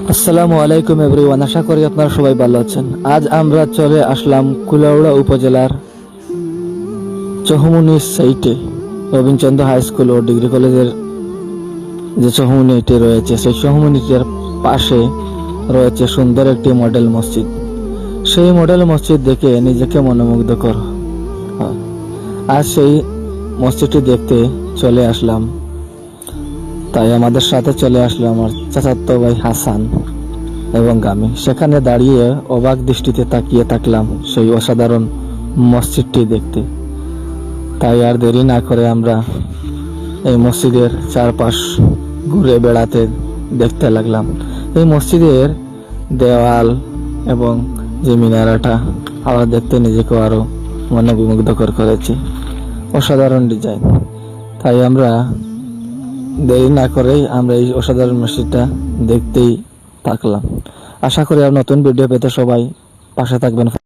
আসসালামু আলাইকুম এভরিওয়ান, আশা করি আপনারা সবাই ভালো আছেন। আজ আমরা চলে আসলাম কুলাউড়া উপজেলার চৌমুহনী সাইটে। রবীন্দ্রচন্দ্র হাই স্কুল ও ডিগ্রি কলেজের যে চৌমুহনীটি রয়েছে, সেই চৌমুহনীটির পাশে রয়েছে সুন্দর একটি মডেল মসজিদ। সেই মডেল মসজিদ দেখে নিজেকে মনোমুগ্ধকর হয়। আজ সেই মসজিদটি দেখতে চলে আসলাম, তাই আমাদের সাথে চলে আসলো আমার চাচাতো ভাই হাসান এবং আমি। সেখানে দাঁড়িয়ে অবাক দৃষ্টিতে তাকিয়ে থাকলাম সেই অসাধারণ মসজিদটি দেখতে। তাই আর দেরি না করে আমরা এই মসজিদের চারপাশ ঘুরে বেড়াতে দেখতে লাগলাম। এই মসজিদের দেওয়াল এবং যে মিনারাটা আমরা দেখতে নিজেকে আরো মনোবিমুগ্ধকর করেছে। অসাধারণ ডিজাইন। তাই আমরা দেরি না করেই আমরা এই অসাধারণ মসজিদটা দেখতেই থাকলাম। আশা করি আর নতুন ভিডিও পেতে সবাই পাশে থাকবেন।